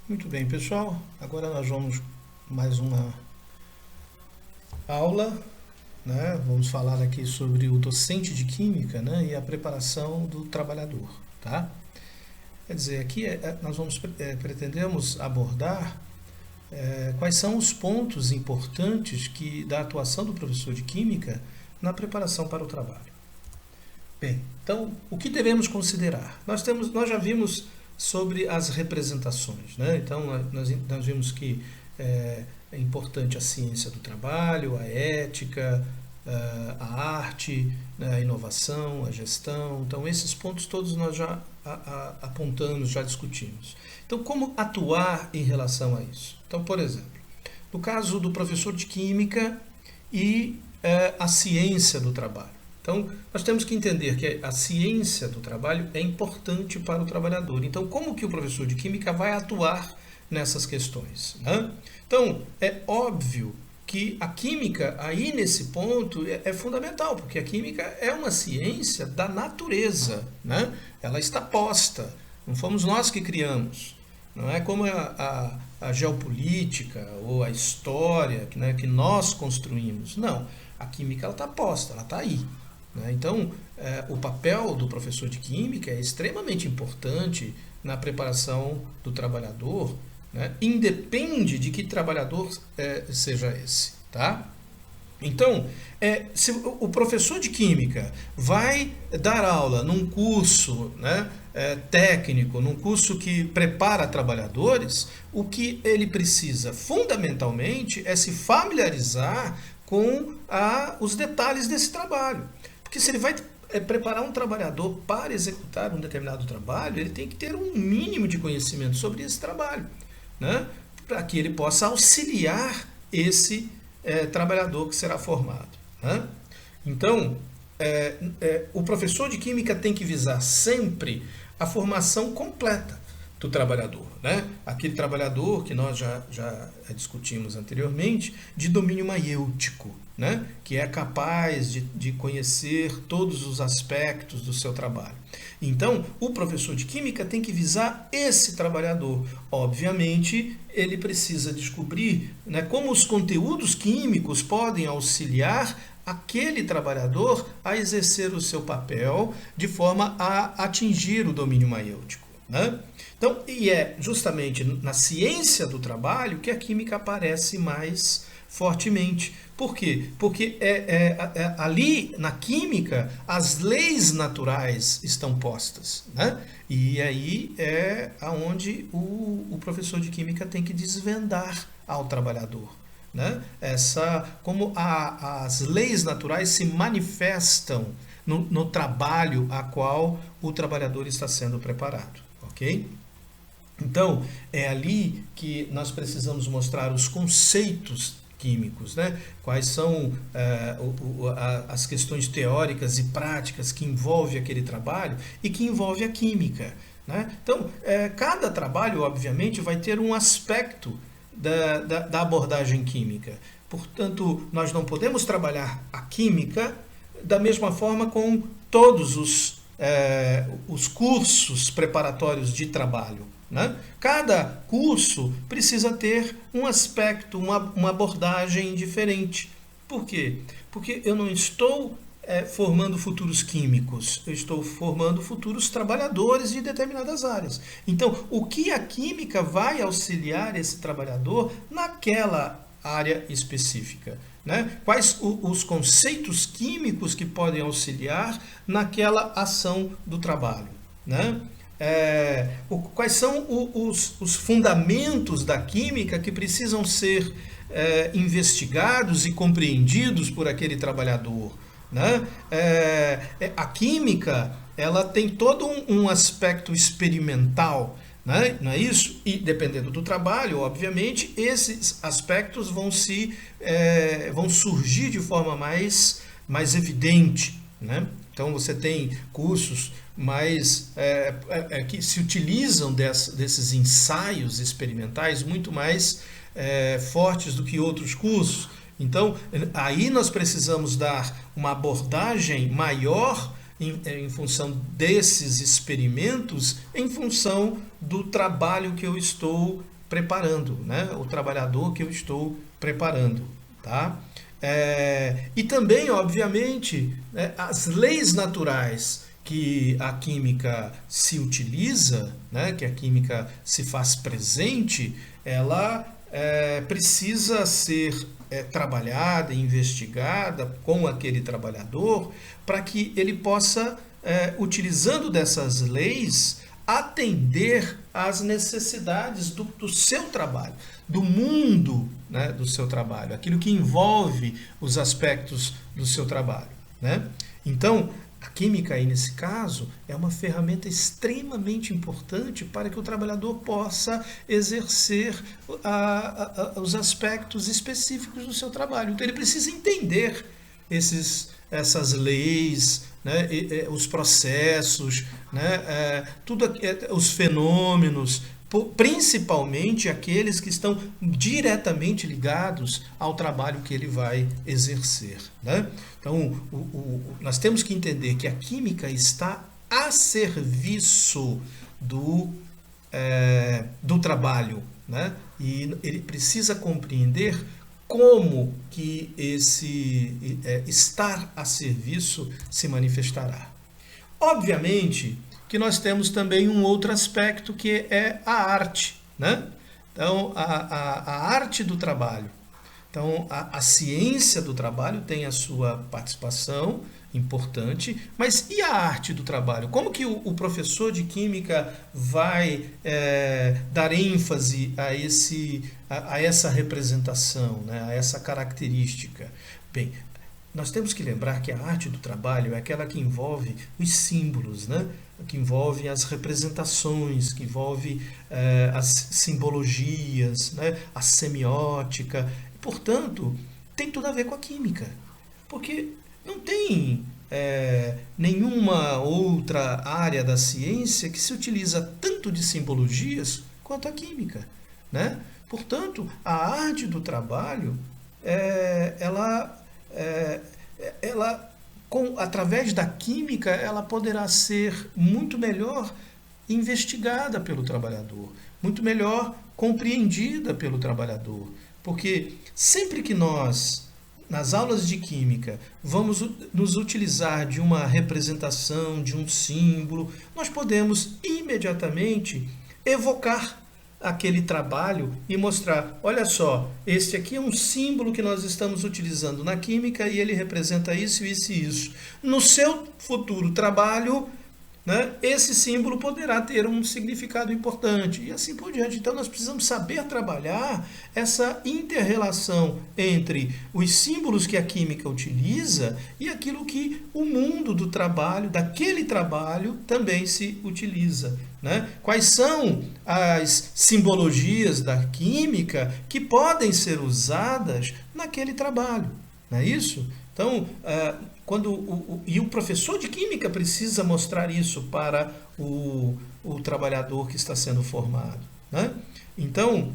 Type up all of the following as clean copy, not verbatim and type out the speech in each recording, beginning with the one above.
Muito bem, pessoal. Agora nós vamos mais uma aula, né? Vamos falar aqui sobre o docente de química, né? E a preparação do trabalhador, tá? Quer dizer, aqui nós pretendemos abordar quais são os pontos importantes da atuação do professor de química na preparação para o trabalho. Bem, então, o que devemos considerar? Nós já vimos sobre as representações, né? Então, nós vimos que é importante a ciência do trabalho, a ética, a arte, né, a inovação, a gestão. Então, esses pontos todos nós já apontamos, já discutimos. Então, como atuar em relação a isso? Então, por exemplo, no caso do professor de química e a ciência do trabalho. Então, nós temos que entender que a ciência do trabalho é importante para o trabalhador. Então, como que o professor de química vai atuar nessas questões, né? Então, é óbvio que a química, aí nesse ponto, é fundamental, porque a química é uma ciência da natureza, né? Ela está posta, não fomos nós que criamos. Não é como a geopolítica ou a história, né, que nós construímos. Não, a química está posta, ela está aí. Então, o papel do professor de química é extremamente importante na preparação do trabalhador, né? Independe de que trabalhador seja esse, tá? Então, se o professor de química vai dar aula num curso, né, técnico, num curso que prepara trabalhadores, o que ele precisa fundamentalmente é se familiarizar com os detalhes desse trabalho. Porque se ele vai preparar um trabalhador para executar um determinado trabalho, ele tem que ter um mínimo de conhecimento sobre esse trabalho, né? Para que ele possa auxiliar esse trabalhador que será formado, né? Então, o professor de química tem que visar sempre a formação completa do trabalhador, né? Aquele trabalhador que nós já discutimos anteriormente, de domínio maiêutico, né? Que é capaz de conhecer todos os aspectos do seu trabalho. Então, o professor de química tem que visar esse trabalhador. Obviamente, ele precisa descobrir, né, como os conteúdos químicos podem auxiliar aquele trabalhador a exercer o seu papel de forma a atingir o domínio maiêutico, né? Então, e é justamente na ciência do trabalho que a química aparece mais fortemente. Por quê? Porque ali na química as leis naturais estão postas, né? E aí é aonde o professor de química tem que desvendar ao trabalhador, né? Como as leis naturais se manifestam no trabalho a qual o trabalhador está sendo preparado, ok? Então, é ali que nós precisamos mostrar os conceitos químicos, né? Quais são as questões teóricas e práticas que envolvem aquele trabalho e que envolve a química, né? Então, cada trabalho, obviamente, vai ter um aspecto da abordagem química. Portanto, nós não podemos trabalhar a química da mesma forma com todos os cursos preparatórios de trabalho, né? Cada curso precisa ter um aspecto, uma abordagem diferente. Por quê? Porque eu não estou formando futuros químicos, eu estou formando futuros trabalhadores de determinadas áreas. Então, o que a química vai auxiliar esse trabalhador naquela área específica, né? Quais os conceitos químicos que podem auxiliar naquela ação do trabalho, né? Quais são os fundamentos da química que precisam ser investigados e compreendidos por aquele trabalhador, né? A química, ela tem todo um aspecto experimental, né? Não é isso? E dependendo do trabalho, obviamente, esses aspectos vão surgir de forma mais evidente, né? Então você tem cursos que se utilizam desses ensaios experimentais muito mais fortes do que outros cursos. Então, aí nós precisamos dar uma abordagem maior em função desses experimentos, em função do trabalho que eu estou preparando, né? O trabalhador que eu estou preparando, tá? E também, obviamente, né, as leis naturais que a química se utiliza, né, que a química se faz presente, ela precisa ser trabalhada, investigada com aquele trabalhador para que ele possa, utilizando dessas leis, atender às necessidades do seu trabalho, do mundo, né, do seu trabalho, aquilo que envolve os aspectos do seu trabalho, né? Então, a química aí nesse caso é uma ferramenta extremamente importante para que o trabalhador possa exercer os aspectos específicos do seu trabalho. Então ele precisa entender essas leis, né, os processos, né, os fenômenos, principalmente aqueles que estão diretamente ligados ao trabalho que ele vai exercer, né? Então, nós temos que entender que a química está a serviço do trabalho, né? E ele precisa compreender como que esse estar a serviço se manifestará. Obviamente que nós temos também um outro aspecto que é a arte, né? Então, a arte do trabalho. Então, a ciência do trabalho tem a sua participação importante, mas e a arte do trabalho? Como que o professor de química vai dar ênfase a essa representação, né? A essa característica? Bem, nós temos que lembrar que a arte do trabalho é aquela que envolve os símbolos, né? Que envolve as representações, que envolve as simbologias, né? A semiótica. Portanto, tem tudo a ver com a química, porque não tem nenhuma outra área da ciência que se utiliza tanto de simbologias quanto a química, né? Portanto, a arte do trabalho, através da química, ela poderá ser muito melhor investigada pelo trabalhador, muito melhor compreendida pelo trabalhador. Porque sempre que nós, nas aulas de química, vamos nos utilizar de uma representação, de um símbolo, nós podemos imediatamente evocar aquele trabalho e mostrar, olha só, este aqui é um símbolo que nós estamos utilizando na química e ele representa isso, isso e isso. No seu futuro trabalho, né, esse símbolo poderá ter um significado importante e assim por diante. Então nós precisamos saber trabalhar essa inter-relação entre os símbolos que a química utiliza e aquilo que o mundo do trabalho, daquele trabalho, também se utiliza, né? Quais são as simbologias da química que podem ser usadas naquele trabalho, não é isso? Então, e o professor de química precisa mostrar isso para o trabalhador que está sendo formado, né? Então,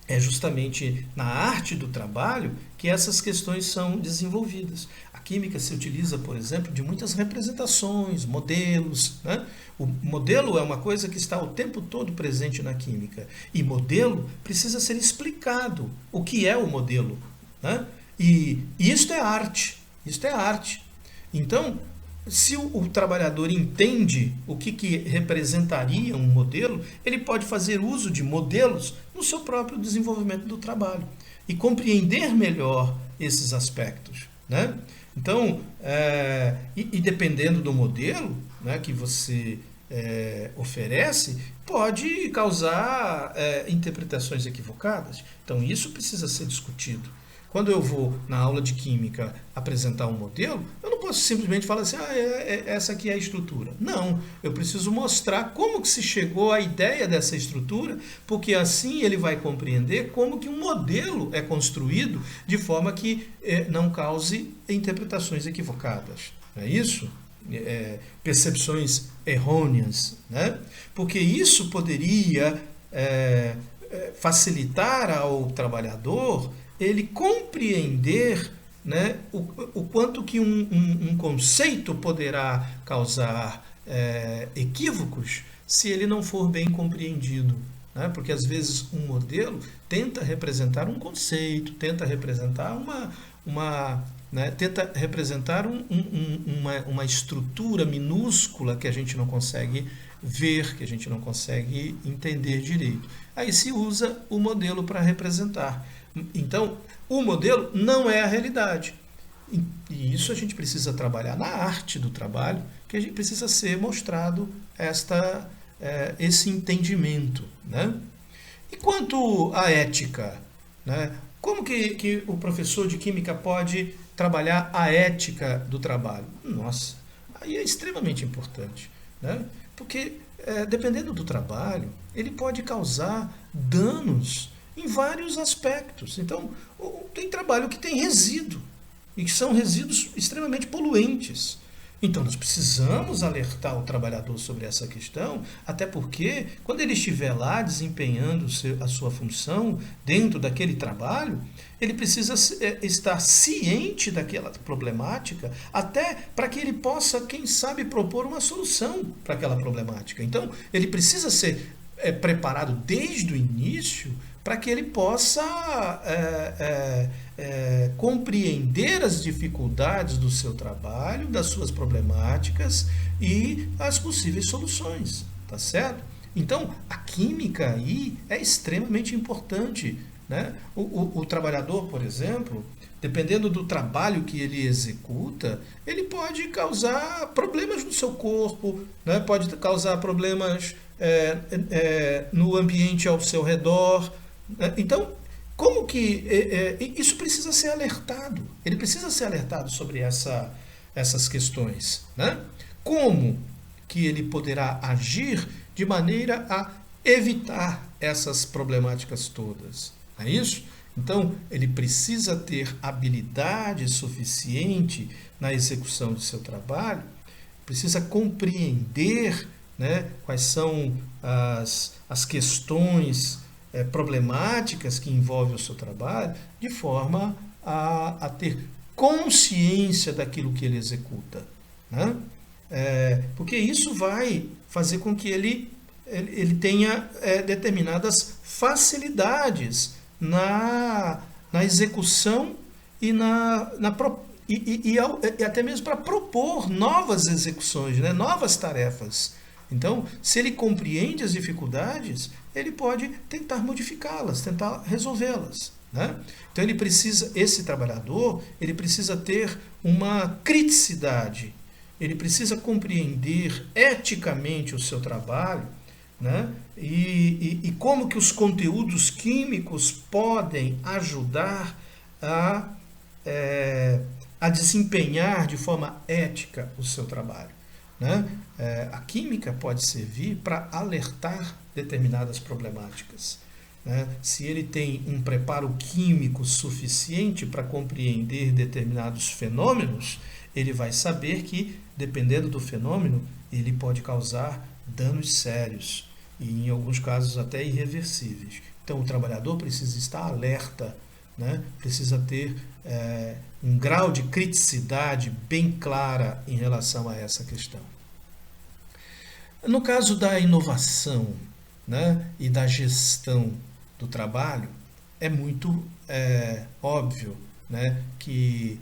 é justamente na arte do trabalho que essas questões são desenvolvidas. A química se utiliza, por exemplo, de muitas representações, modelos, né? O modelo é uma coisa que está o tempo todo presente na química. E modelo precisa ser explicado. O que é o modelo, né? E isto é arte. Isto é arte. Então, se o trabalhador entende o que representaria um modelo, ele pode fazer uso de modelos no seu próprio desenvolvimento do trabalho e compreender melhor esses aspectos, né? Então, dependendo do modelo, né, que você oferece, pode causar interpretações equivocadas. Então, isso precisa ser discutido. Quando eu vou na aula de química apresentar um modelo, eu não posso simplesmente falar assim, essa aqui é a estrutura. Não, eu preciso mostrar como que se chegou à ideia dessa estrutura, porque assim ele vai compreender como que um modelo é construído de forma que não cause interpretações equivocadas. Não é isso? Percepções errôneas, né? Porque isso poderia facilitar ao trabalhador ele compreender, né, o quanto que um conceito poderá causar equívocos se ele não for bem compreendido, né? Porque às vezes um modelo tenta representar um conceito, tenta representar tenta representar uma estrutura minúscula que a gente não consegue ver, que a gente não consegue entender direito. Aí se usa o modelo para representar. Então, o modelo não é a realidade. E isso a gente precisa trabalhar na arte do trabalho, que a gente precisa ser mostrado esse entendimento, né? E quanto à ética, né? Como que o professor de química pode trabalhar a ética do trabalho? Nossa, aí é extremamente importante, né? Porque, dependendo do trabalho, ele pode causar danos em vários aspectos. Então, tem trabalho que tem resíduo, e que são resíduos extremamente poluentes. Então, nós precisamos alertar o trabalhador sobre essa questão, até porque, quando ele estiver lá desempenhando a sua função dentro daquele trabalho, ele precisa estar ciente daquela problemática, até para que ele possa, quem sabe, propor uma solução para aquela problemática. Então, ele precisa ser preparado desde o início para que ele possa compreender as dificuldades do seu trabalho, das suas problemáticas e as possíveis soluções, tá certo? Então, a química aí é extremamente importante, né? O trabalhador, por exemplo, dependendo do trabalho que ele executa, ele pode causar problemas no seu corpo, né? Pode causar problemas no ambiente ao seu redor. Então, como que isso precisa ser alertado? Ele precisa ser alertado sobre essas questões, né? Como que ele poderá agir de maneira a evitar essas problemáticas todas? Não é isso? Então, ele precisa ter habilidade suficiente na execução de seu trabalho, precisa compreender, né, quais são as questões problemáticas que envolvem o seu trabalho, de forma a ter consciência daquilo que ele executa, né? Porque isso vai fazer com que ele tenha determinadas facilidades na execução e até mesmo para propor novas execuções, né? Novas tarefas. Então, se ele compreende as dificuldades, ele pode tentar modificá-las, tentar resolvê-las, né? Então, esse trabalhador, ele precisa ter uma criticidade, ele precisa compreender eticamente o seu trabalho, né? E como que os conteúdos químicos podem ajudar a desempenhar de forma ética o seu trabalho, né? A química pode servir para alertar determinadas problemáticas, né? Se ele tem um preparo químico suficiente para compreender determinados fenômenos, ele vai saber que, dependendo do fenômeno, ele pode causar danos sérios e, em alguns casos, até irreversíveis. Então, o trabalhador precisa estar alerta, né? Precisa ter um grau de criticidade bem clara em relação a essa questão. No caso da inovação, né, e da gestão do trabalho, é muito óbvio, né, que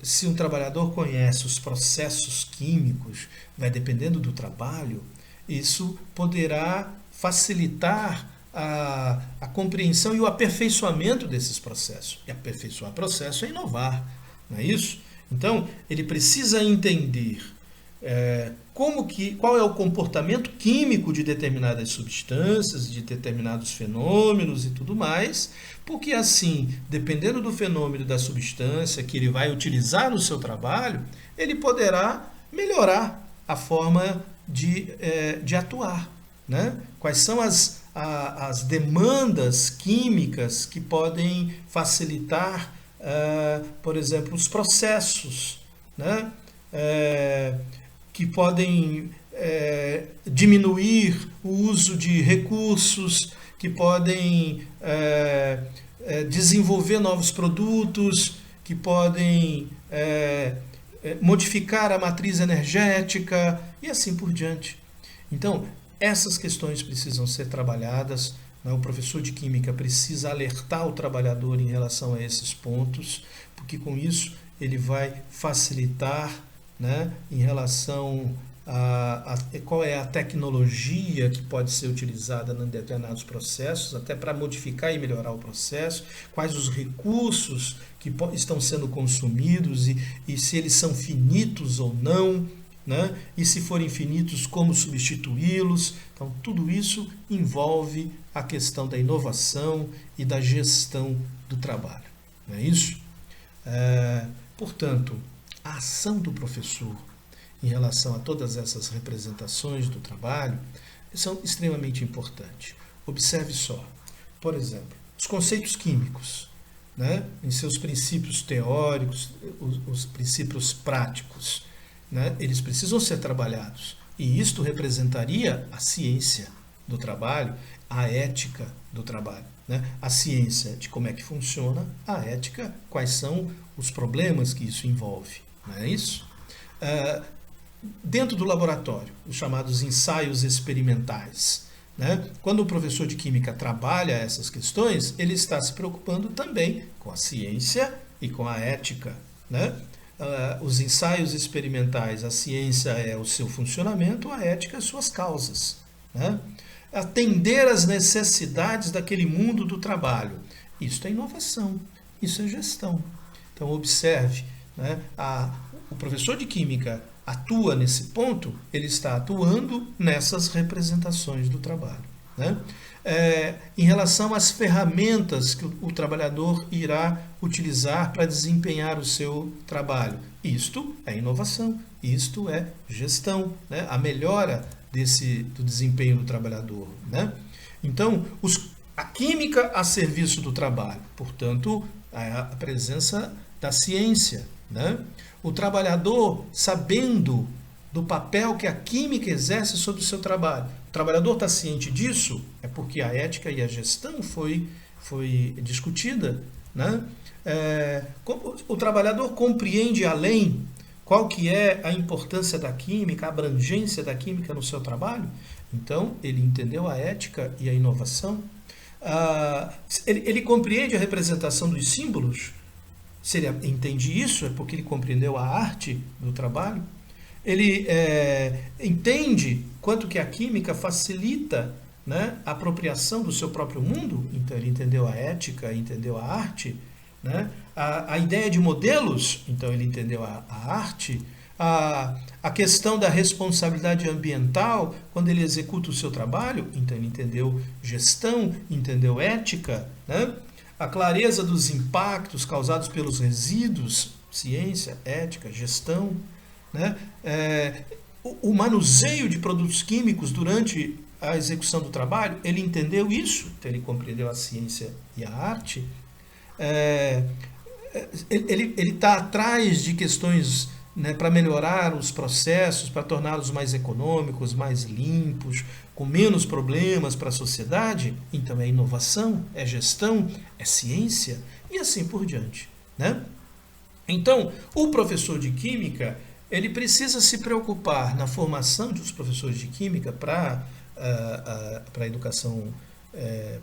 se um trabalhador conhece os processos químicos, vai dependendo do trabalho, isso poderá facilitar a compreensão e o aperfeiçoamento desses processos. E aperfeiçoar processo é inovar, não é isso? Então, ele precisa entender qual é o comportamento químico de determinadas substâncias, de determinados fenômenos e tudo mais, porque assim, dependendo do fenômeno da substância que ele vai utilizar no seu trabalho, ele poderá melhorar a forma de atuar, né? Quais são as demandas químicas que podem facilitar, por exemplo, os processos, né? Que podem diminuir o uso de recursos, que podem desenvolver novos produtos, que podem modificar a matriz energética e assim por diante. Então, essas questões precisam ser trabalhadas, né? O professor de química precisa alertar o trabalhador em relação a esses pontos, porque com isso ele vai facilitar, né, em relação a qual é a tecnologia que pode ser utilizada em determinados processos, até para modificar e melhorar o processo, quais os recursos que estão sendo consumidos e se eles são finitos ou não, né? E se forem finitos, como substituí-los. Então, tudo isso envolve a questão da inovação e da gestão do trabalho. Não é isso? Portanto, a ação do professor em relação a todas essas representações do trabalho são extremamente importantes. Observe só, por exemplo, os conceitos químicos, né, em seus princípios teóricos, os princípios práticos, né, eles precisam ser trabalhados. E isto representaria a ciência do trabalho, a ética do trabalho. Né? A ciência de como é que funciona, a ética, quais são os problemas que isso envolve. Não é isso? Dentro do laboratório, os chamados ensaios experimentais. Né? Quando o professor de química trabalha essas questões, ele está se preocupando também com a ciência e com a ética. Né? Os ensaios experimentais, a ciência é o seu funcionamento, a ética as suas causas. Né? Atender às necessidades daquele mundo do trabalho. Isso é inovação, isso é gestão. Então, observe, né? O professor de química atua nesse ponto, ele está atuando nessas representações do trabalho. Né? Em relação às ferramentas que o trabalhador irá utilizar para desempenhar o seu trabalho, isto é inovação, isto é gestão, né? A melhora do desempenho do trabalhador. Né? Então, a química a serviço do trabalho, portanto, a presença da ciência. Né? O trabalhador sabendo do papel que a química exerce sobre o seu trabalho. O trabalhador está ciente disso? É porque a ética e a gestão foi discutida. Né? O trabalhador compreende além qual que é a importância da química, a abrangência da química no seu trabalho? Então, ele entendeu a ética e a inovação. Ele compreende a representação dos símbolos? Se ele entende isso, é porque ele compreendeu a arte do trabalho. Ele entende quanto que a química facilita, né, a apropriação do seu próprio mundo. Então, ele entendeu a ética, entendeu a arte. Né? A ideia de modelos, então ele entendeu a arte. A questão da responsabilidade ambiental, quando ele executa o seu trabalho, então ele entendeu gestão, entendeu ética. Né? A clareza dos impactos causados pelos resíduos, ciência, ética, gestão. Né? O manuseio de produtos químicos durante a execução do trabalho, ele entendeu isso, então ele compreendeu a ciência e a arte. Ele está atrás de questões, né, para melhorar os processos, para torná-los mais econômicos, mais limpos, com menos problemas para a sociedade. Então é inovação, é gestão, é ciência e assim por diante. Né? Então, o professor de química, ele precisa se preocupar na formação dos professores de química para a educação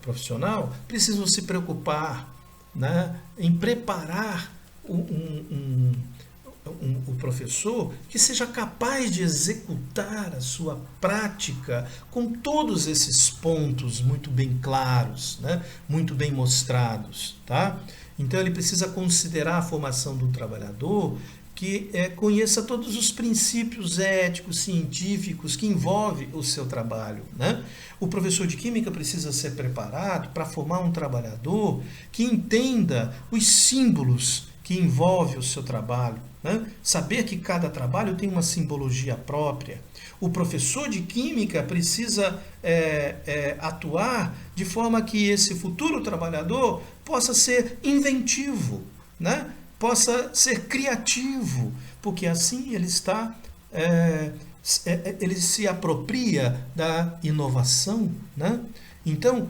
profissional, precisam se preocupar, né, em preparar o professor que seja capaz de executar a sua prática com todos esses pontos muito bem claros, né, muito bem mostrados. Tá? Então ele precisa considerar a formação do trabalhador que conheça todos os princípios éticos, científicos que envolvem o seu trabalho. Né? O professor de química precisa ser preparado para formar um trabalhador que entenda os símbolos que envolvem o seu trabalho. Né? Saber que cada trabalho tem uma simbologia própria. O professor de química precisa atuar de forma que esse futuro trabalhador possa ser inventivo, né? Possa ser criativo, porque assim ele ele se apropria da inovação. Né? Então,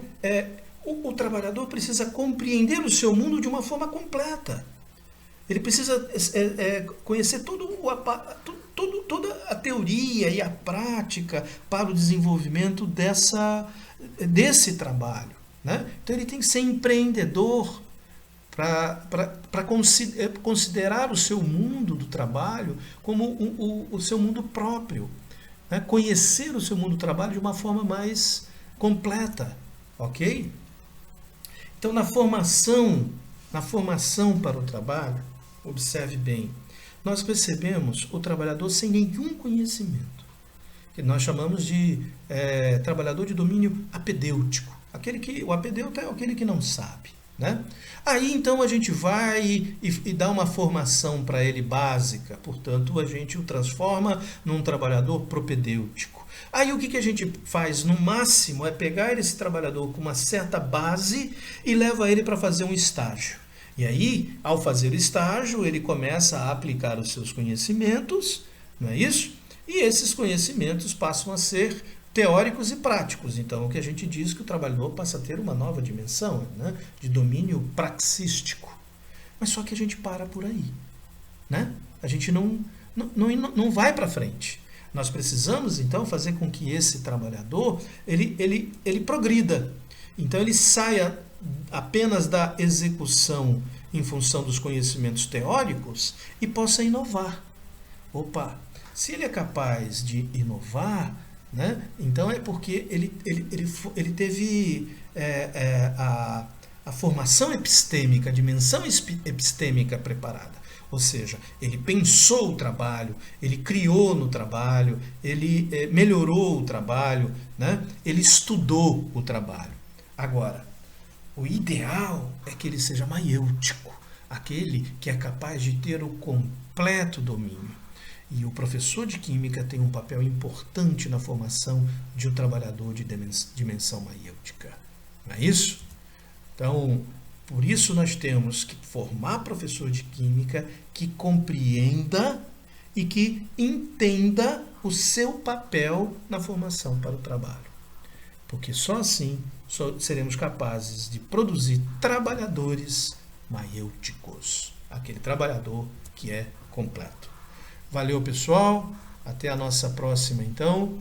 o trabalhador precisa compreender o seu mundo de uma forma completa. Ele precisa conhecer toda a teoria e a prática para o desenvolvimento desse trabalho, né? Então ele tem que ser empreendedor para considerar o seu mundo do trabalho como o seu mundo próprio, né? Conhecer o seu mundo do trabalho de uma forma mais completa, ok? Então, na formação para o trabalho, observe bem, nós percebemos o trabalhador sem nenhum conhecimento, que nós chamamos de trabalhador de domínio apedêutico. O apedeuta é aquele que não sabe, né? Aí, então, a gente vai e dá uma formação para ele básica, portanto, a gente o transforma num trabalhador propedêutico. Aí o que a gente faz no máximo é pegar esse trabalhador com uma certa base e leva ele para fazer um estágio. E aí, ao fazer o estágio, ele começa a aplicar os seus conhecimentos, não é isso? E esses conhecimentos passam a ser teóricos e práticos. Então, o que a gente diz que o trabalhador passa a ter uma nova dimensão, né, de domínio praxístico. Mas só que a gente para por aí, né? A gente não vai para frente. Nós precisamos, então, fazer com que esse trabalhador ele progrida. Então, ele saia apenas da execução em função dos conhecimentos teóricos e possa inovar. Opa, se ele é capaz de inovar, né, então é porque ele teve a formação epistêmica, a dimensão epistêmica preparada. Ou seja, ele pensou o trabalho, ele criou no trabalho, ele melhorou o trabalho, né? Ele estudou o trabalho. Agora, o ideal é que ele seja maiêutico, aquele que é capaz de ter o completo domínio. E o professor de Química tem um papel importante na formação de um trabalhador de dimensão maiêutica. Não é isso? Então, por isso nós temos que formar professor de Química que compreenda e que entenda o seu papel na formação para o trabalho. Porque só assim seremos capazes de produzir trabalhadores maiêuticos. Aquele trabalhador que é completo. Valeu, pessoal. Até a nossa próxima, então.